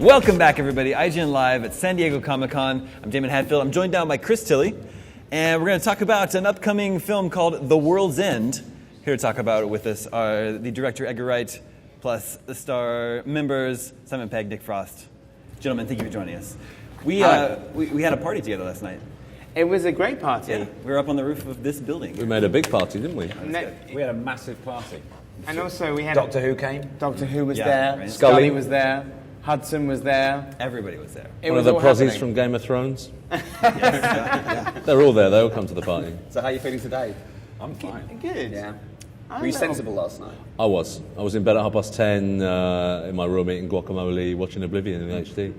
Welcome back, everybody. IGN Live at San Diego Comic-Con. I'm Damon Hadfield. I'm joined now by Chris Tilley, and we're going to talk about an upcoming film called The World's End. Here to talk about it with us are the director, Edgar Wright, plus the star members, Simon Pegg, Nick Frost. Gentlemen, thank you for joining us. We had a party together last night. It was a great party. Yeah, we were up on the roof of this building. We made a big party, didn't we? We had a massive party. And also we had... Doctor Who came. Doctor Who was there. Right. Scully was there. Hudson was there. Everybody was there. One of the prozzies from Game of Thrones. Yes. They're all there. They all come to the party. So how are you feeling today? I'm fine. Good. Yeah. Were you sensible last night? I was in bed at 10:30 in my room eating guacamole, watching Oblivion in HD.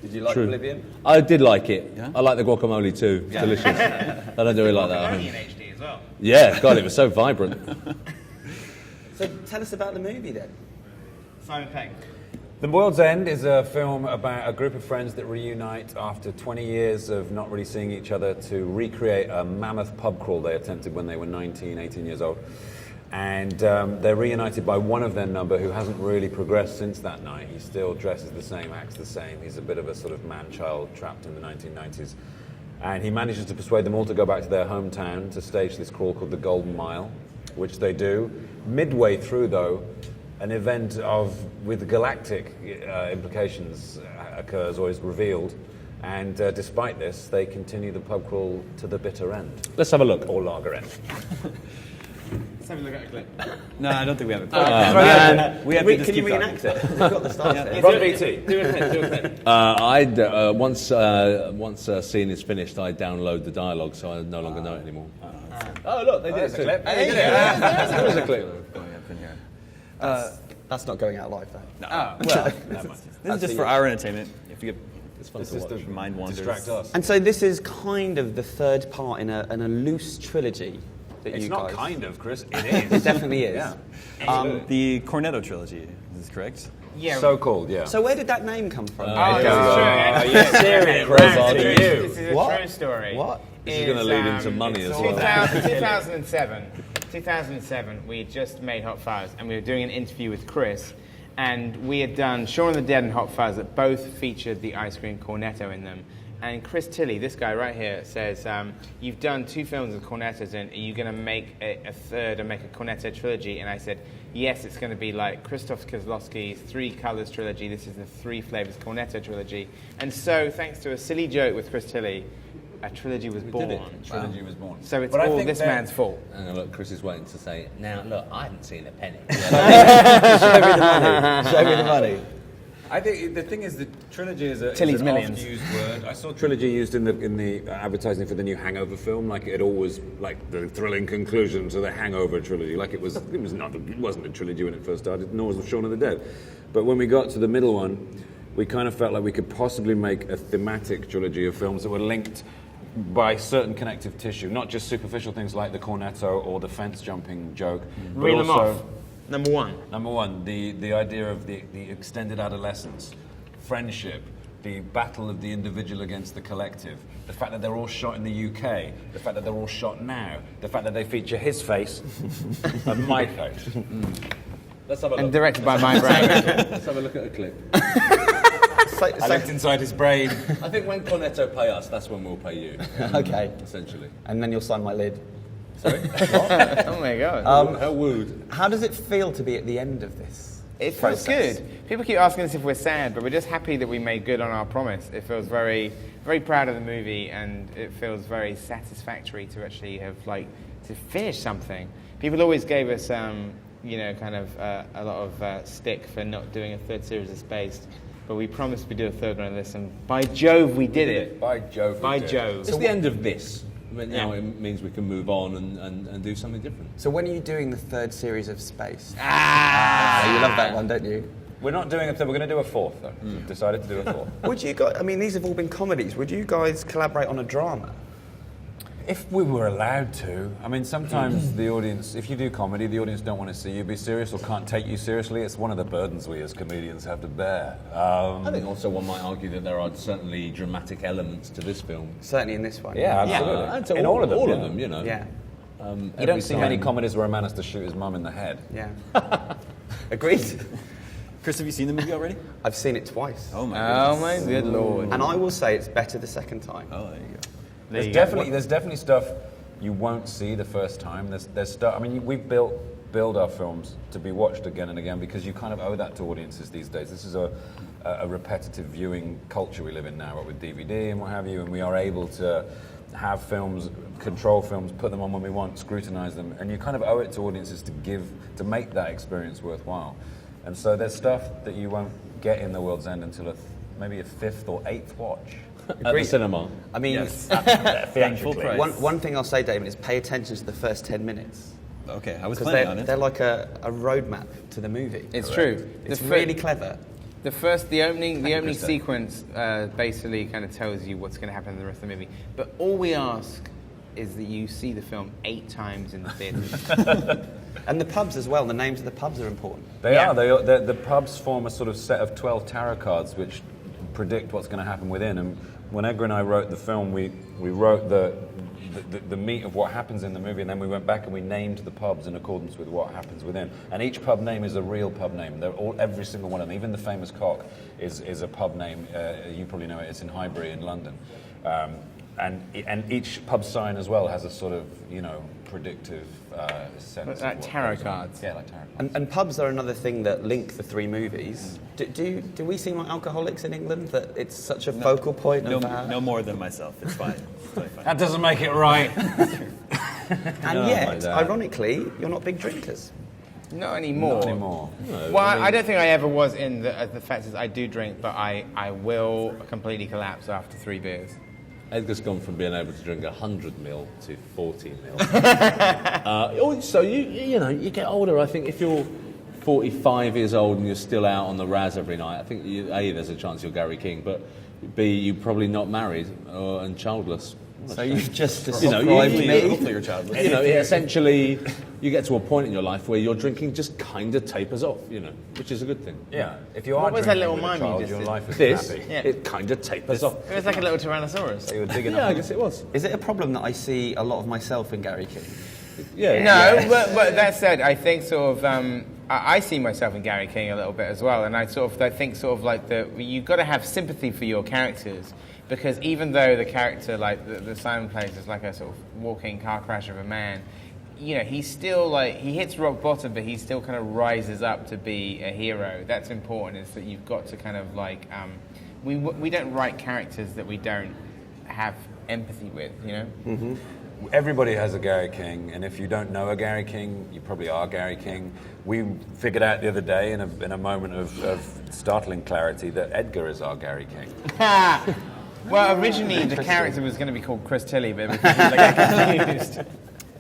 Did you like Oblivion? I did like it. Yeah? I like the guacamole too. It's delicious. I don't really like that. in HD as well. Yeah, God, it was so vibrant. So tell us about the movie then. Simon Pegg. The World's End is a film about a group of friends that reunite after 20 years of not really seeing each other to recreate a mammoth pub crawl they attempted when they were 19, 18 years old. And they're reunited by one of their number who hasn't really progressed since that night. He still dresses the same, acts the same. He's a bit of a sort of man-child trapped in the 1990s. And he manages to persuade them all to go back to their hometown to stage this crawl called the Golden Mile, which they do. Midway through, though, an event with galactic implications occurs or is revealed. And despite this, they continue the pub crawl to the bitter end. Let's have a look. Or lager end. Let's have a look at a clip. No, I don't think we have it. We have to just Can you keep reenact it? We've got the start here. Ron BT. Do a clip. Once a scene is finished, I download the dialogue, so I no longer know it anymore. Oh, look, they did it. Clip. There is a clip. going up in here. That's not going out live, though. Well, this is just for our entertainment. If you get It's fun This to is watch. the mind wanders. distract us. And so this is kind of the third part in a loose trilogy that It's you not guys... kind of, Chris. It is. It definitely is. Yeah. The Cornetto Trilogy, is this correct? Yeah. So called, yeah. So where did that name come from? Oh, this is true. Are you serious? This is a What? true story. What? This is going to lead into money as well. 2007, we had just made Hot Fuzz, and we were doing an interview with Chris, and we had done Shaun of the Dead and Hot Fuzz that both featured the ice cream Cornetto in them. And Chris Tilley, this guy right here, says, you've done 2 films with Cornettos in, are you going to make a third and make a Cornetto trilogy? And I said, yes, it's going to be like Krzysztof Kieslowski's 3 Colors trilogy. This is the 3 Flavors Cornetto trilogy. And so, thanks to a silly joke with Chris Tilley, a trilogy was born. Trilogy was born. So it's But I all think this man's fault. And look, Chris is waiting to say, now look, I haven't seen a penny. Show me the money. Show me the money. I think the thing is that trilogy is Tilly's an Millions. oft-used word. I saw trilogy used in the advertising for the new Hangover film, like it always like the thrilling conclusion to the Hangover trilogy. Like it wasn't a trilogy when it first started, nor was Shaun of the Dead. But when we got to the middle one, we kind of felt like we could possibly make a thematic trilogy of films that were linked by certain connective tissue, not just superficial things like the Cornetto or the fence jumping joke, but Reel them also. off. Number one, The idea of the extended adolescence, friendship, the battle of the individual against the collective, the fact that they're all shot in the UK, the fact that they're all shot now, the fact that they feature his face and my face. Let's have a look. and directed by my brain. Let's have a look at a clip. I looked inside his brain. I think when Cornetto pay us, that's when we'll pay you. Okay. Essentially. And then you'll sign my lid. Sorry? Oh my god. How wooed. How does it feel to be at the end of this? It feels process? good. People keep asking us if we're sad, but we're just happy that we made good on our promise. It feels very, very proud of the movie, and it feels very satisfactory to actually have to finish something. People always gave us, kind of a lot of stick for not doing a third series of Spaced, but we promised we'd do a third one of this, and by Jove, we did it. By Jove. By Jove. It's the end of this. But now Yeah. it means we can move on and do something different. So when are you doing the third series of Space? You love that one, don't you? We're not doing a third, we're going to do a fourth, though. We've decided to do a fourth. Would you guys, these have all been comedies. Would you guys collaborate on a drama? If we were allowed to. Sometimes the audience, if you do comedy, the audience don't want to see you be serious or can't take you seriously. It's one of the burdens we as comedians have to bear. I think also one might argue that there are certainly dramatic elements to this film. Certainly in this one. Yeah, absolutely. In all of them. All yeah. of them, you know. Yeah. You don't see many comedies where a man has to shoot his mum in the head. Yeah. Agreed. Chris, have you seen the movie already? I've seen it twice. Oh my Oh goodness. my good lord. And I will say it's better the second time. Oh, there you go. There's definitely stuff you won't see the first time. There's stuff. I mean, we build our films to be watched again and again because you kind of owe that to audiences these days. This is a repetitive viewing culture we live in now, with DVD and what have you, and we are able to have films, control films, put them on when we want, scrutinize them, and you kind of owe it to audiences to make that experience worthwhile. And so there's stuff that you won't get in The World's End until maybe a fifth or eighth watch. At the cinema. I mean, Full price. one thing I'll say, David, is pay attention to the first 10 minutes. Okay, I was Because planning on it. they're like a roadmap to the movie. It's true. It's really clever. The opening Chris. sequence basically kind of tells you what's going to happen in the rest of the movie. But all we ask is that you see the film 8 times in the theatre. And the pubs as well. The names of the pubs are important. They Yeah. are. The pubs form a sort of set of 12 tarot cards which predict what's going to happen within. And when Edgar and I wrote the film, we wrote the meat of what happens in the movie, and then we went back and we named the pubs in accordance with what happens within. And each pub name is a real pub name. Every single one of them. Even the famous Cock is a pub name. You probably know it. It's in Highbury in London. And each pub sign as well has a sort of, predictive sense. Like of what tarot goes on. cards. Yeah, like tarot cards. And pubs are another thing that link the 3 movies. Do we seem like alcoholics in England, that it's such a focal point of No more than myself. It's fine. It's totally fine. That doesn't make it right. And yet, ironically, you're not big drinkers. Not anymore. Not anymore. Well, I don't think I ever was in the fact is I do drink, but I will completely collapse after 3 beers. Edgar's gone from being able to drink 100 ml to 40 ml. So you get older. I think if you're 45 years old and you're still out on the Raz every night, I think A, there's a chance you're Gary King, but B, you're probably not married and childless. So you've just Hopefully you're childless. Essentially, you get to a point in your life where your drinking just kind of tapers off, which is a good thing. Yeah. If you are What was that drinking little with a mime you child, just your did? life is This, happy. Yeah. it kind of tapers off. It was like a little Tyrannosaurus. You were digging Yeah, up. I guess it was. Is it a problem that I see a lot of myself in Gary King? Yeah. No, but that said, I think sort of I see myself in Gary King a little bit as well, and I think sort of like you've got to have sympathy for your characters, because even though the character like the Simon plays is like a sort of walking car crash of a man, he's still like he hits rock bottom, but he still kind of rises up to be a hero. That's important. Is that you've got to kind of like we don't write characters that we don't have empathy with, Mm-hmm. Everybody has a Gary King, and if you don't know a Gary King, you probably are Gary King. We figured out the other day in a moment of startling clarity that Edgar is our Gary King. Well, originally the character was going to be called Chris Tilly, but it got confused.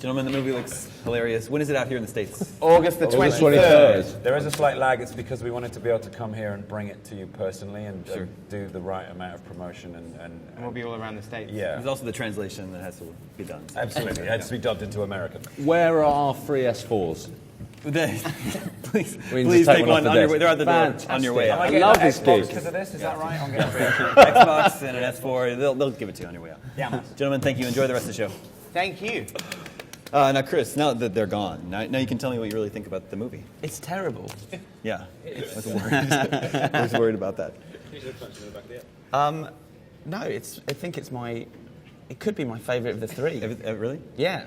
Gentlemen, the movie looks hilarious. When is it out here in the States? August the August 23rd. There is a slight lag. It's because we wanted to be able to come here and bring it to you personally and do the right amount of promotion And we'll be all around the States. yeah. There's also the translation that has to be done. So. Absolutely. It had to be dubbed into American. Where are our free S4s? please We can please just take take one one off on the your way. desk. They're at the door Fantastic. on your way Am I out. getting love an this Xbox gig. because of this? Is that right? I'm getting Xbox and an S4. They'll give it to you on your way out. Yeah. Gentlemen, thank you. Enjoy the rest of the show. Thank you. Now, Chris, now that they're gone, now you can tell me what you really think about the movie. It's terrible. Yeah, I was worried. I was worried about that. No, I think it could be my favourite of the 3. Really? Yeah.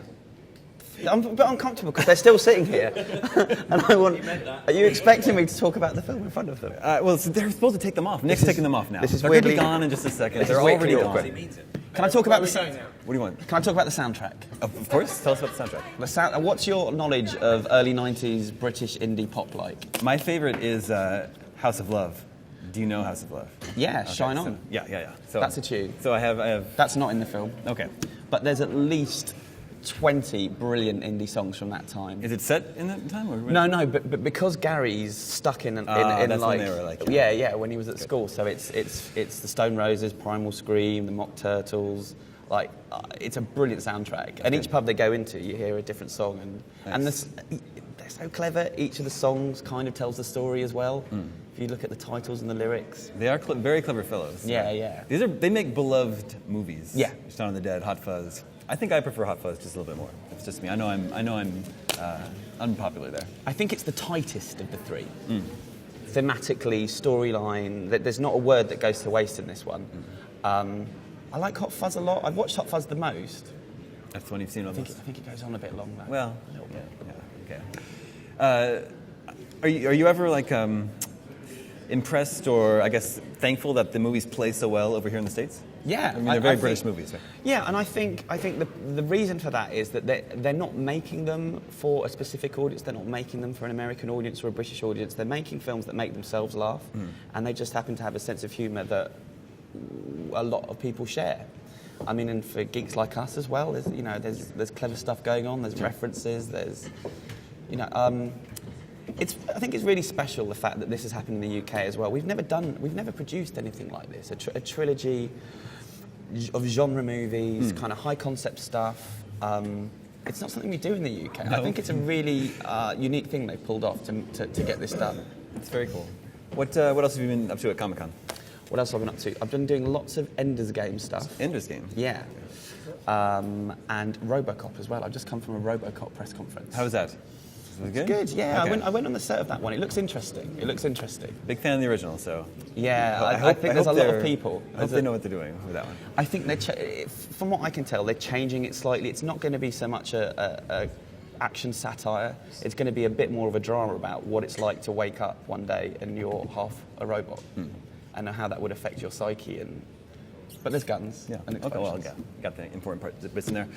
I'm a bit uncomfortable because they're still sitting here. And are you expecting me to talk about the film in front of them? Well, so they're supposed to take them off. Nick's taking them off now. this is They're going to be weirdly- gone in just a second. this They're is weirdly already awkward. gone. Can I talk about the What do you want? Can I talk about the soundtrack? Of course. Tell us about the soundtrack. What's your knowledge of early 90s British indie pop like? My favorite is House of Love. Do you know House of Love? Yeah, Okay, Shine so- On. Yeah. So That's a tune. So I have. That's not in the film. Okay. But there's at least 20 brilliant indie songs from that time. Is it set in that time? Or No, but because Gary's stuck in that's when like they were like- yeah, when he was at school. So it's the Stone Roses, Primal Scream, the Mock Turtles. Like it's a brilliant soundtrack. And each pub they go into, you hear a different song, and they're so clever. Each of the songs kind of tells the story as well. If you look at the titles and the lyrics. They are very clever fellows. Yeah. They make beloved movies. Yeah. Shaun of the Dead, Hot Fuzz. I think I prefer Hot Fuzz just a little bit more. It's just me. I know I'm unpopular there. I think it's the tightest of the 3. thematically, storyline. There's not a word that goes to waste in this one. I like Hot Fuzz a lot. I've watched Hot Fuzz the most. That's the one you've seen on I think it goes on a bit long though. Well, a little bit. okay. Are you ever like impressed or I guess thankful that the movies play so well over here in the States? Yeah, I mean they're very British movies. Right? Yeah, and I think the reason for that is that they're not making them for a specific audience. They're not making them for an American audience or a British audience. They're making films that make themselves laugh, and they just happen to have a sense of humour that a lot of people share. I mean, and for geeks like us as well, there's clever stuff going on. There's references. There's, I think it's really special the fact that this has happened in the UK as well. We've never produced anything like this. A trilogy of genre movies, kind of high concept stuff. It's not something we do in the UK. No. I think it's a really unique thing they've pulled off to get this done. It's very cool. What else have you been up to at Comic-Con? What else have I been up to? I've been doing lots of Ender's Game stuff. Ender's Game? Yeah. And Robocop as well. I've just come from a Robocop press conference. How was that? Was it good? Good, yeah. Okay. I went on the set of that one. It looks interesting. Big fan of the original, so... Yeah, I think there's a lot of people. I hope they know what they're doing with that one. I think from what I can tell, they're changing it slightly. It's not going to be so much a action satire. It's going to be a bit more of a drama about what it's like to wake up one day and you're half a robot. And how that would affect your psyche. But there's guns. Yeah. And Okay, well, explosions. got the important bits in there.